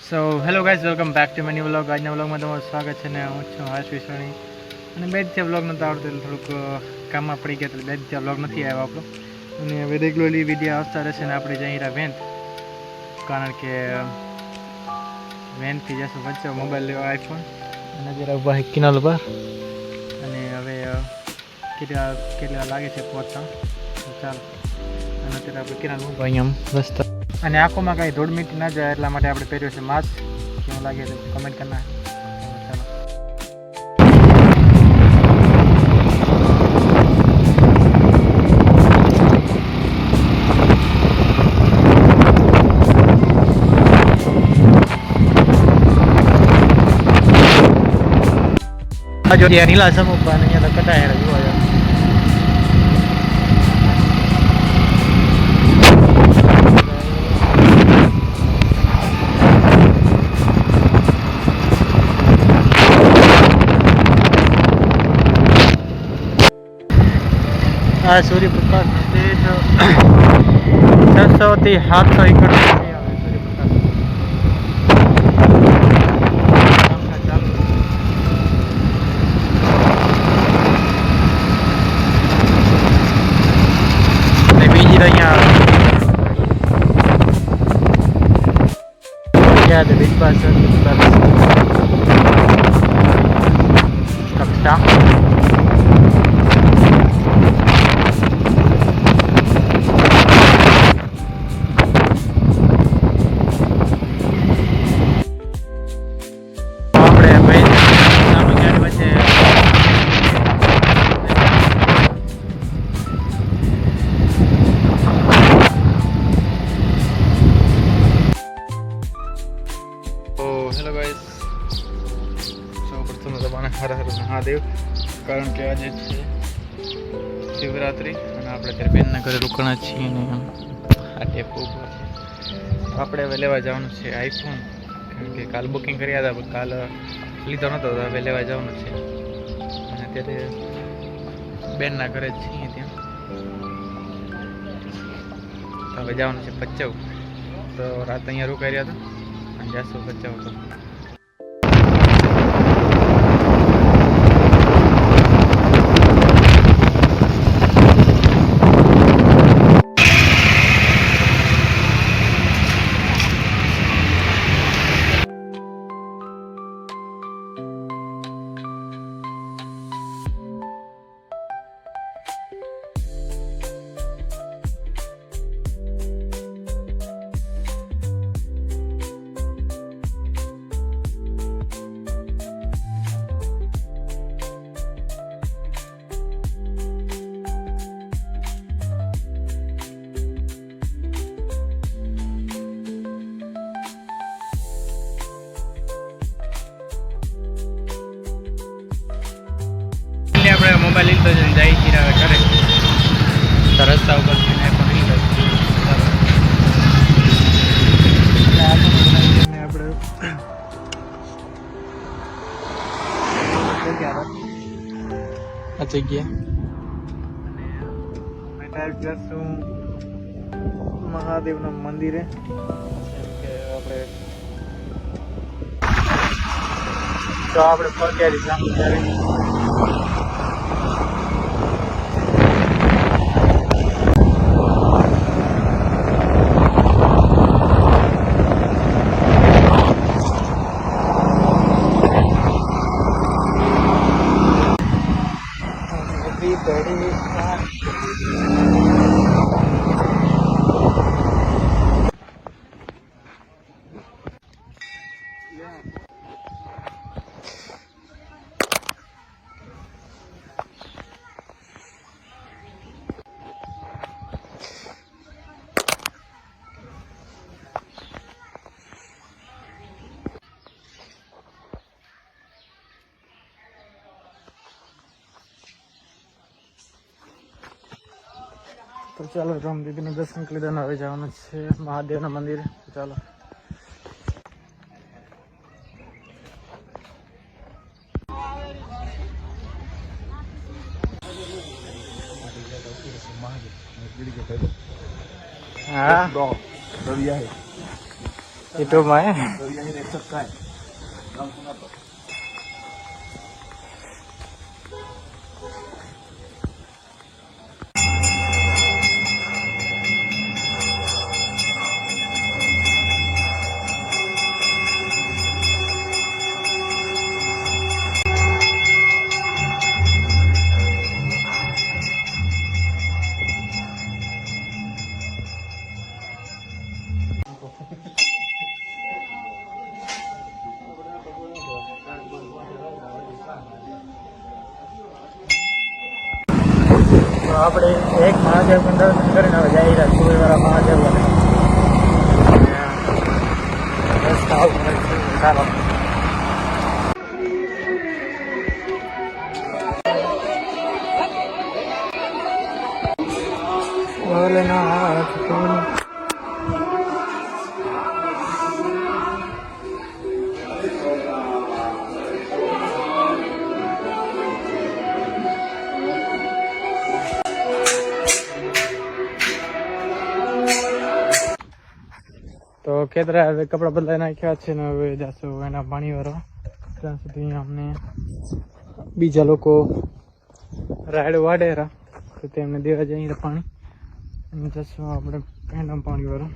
So hello guys, welcome back to money vlog. આજના વ્લોગમાં તમારું સ્વાગત છે ને હું છું હર્ષ વિશ્વણી. અને બે જ વ્લોગ નહોતો આવડતું એટલે થોડુંક કામમાં પડી ગયા એટલે બે જ વ્લોગ નથી આવ્યો આપણો. અને હવે રેગ્યુલરલી વિડીયો આવતા રહેશે ને આપણે જઈ રહ્યા વેન, કારણ કે વેનથી જશું વચ્ચે મોબાઈલ લેવા આઈફોન. અને જરા ઉભા કિનાલ ઉપર અને હવે કેટલા લાગે છે પહોંચતા, તો ચાલો. અને અત્યારે આપણે કિનાલ ઉભા અહીંયા રસ્તા અને આંખોમાં કાંઈ ધૂળ મીઠી ના જાય એટલા માટે આપણે પહેર્યું છે માસ્ક. કેવું લાગે તો કમેન્ટ કરના. ચાલો જો ત્યાં નીલા સમૂહ અને અહીંયા તો કટાય જોવા જાય. આ સૂર્યપ્રકાશનો તેજ 600 થી 700 એકર સુધી આવે. સૂર્યપ્રકાશ અને બીજી અહીંયા યાદ બિગ બાસ કક્ષા હેલો ગાઈસ, સૌપ્રથમ તમારે હર હર મહાદેવ, કારણ કે આજે છે શિવરાત્રિ અને આપણે ત્યારે બેનના ઘરે રોકાણા છીએ અને આ ટેપ ઊભો છે. તો આપણે હવે લેવા જવાનું છે આઈફોન, કારણ કે કાલ બુકિંગ કર્યા હતા પણ કાલ લીધો નહોતો, તો હવે લેવા જવાનું છે. અને અત્યારે બેનના ઘરે જ છીએ ત્યાં, તો હવે જવાનું છે ભચાઉ. તો રાત અહીંયા રોકાઈ રહ્યા હતા અને જાશું ભચાઉ. તો આપણે મોબાઈલ લીધો છે જાય ચીરા કરે તો રસ્તા ઉપર થઈને પણ લીધો છે. આપણે આ જગ્યા અને ડાયરેક્ટ જશું મહાદેવના મંદિરે, કે આપણે તો આપણે પગ્યારી સામે તો ચાલો રામદેવીનું દર્શન કરી દો. હવે જવાનું છે મહાદેવના મંદિરે. તો ચાલો. હા યુટ્યુબમાં હે તો આપણે એક મહાદેવ દર્શન કરીને હવે જઈ રહ્યા સુરવાળા મહાદેવ રસ્તા ઉપર ચાલો તો ખેતરા હવે કપડા બદલાઈ નાખ્યા છે ને હવે જશું એના પાણી વાળો ત્યાં સુધી અમને બીજા લોકો રાયડ વાડેરા તો તેમને દેવા જઈએ પાણી અને જશું આપણે એના પાણી વાળો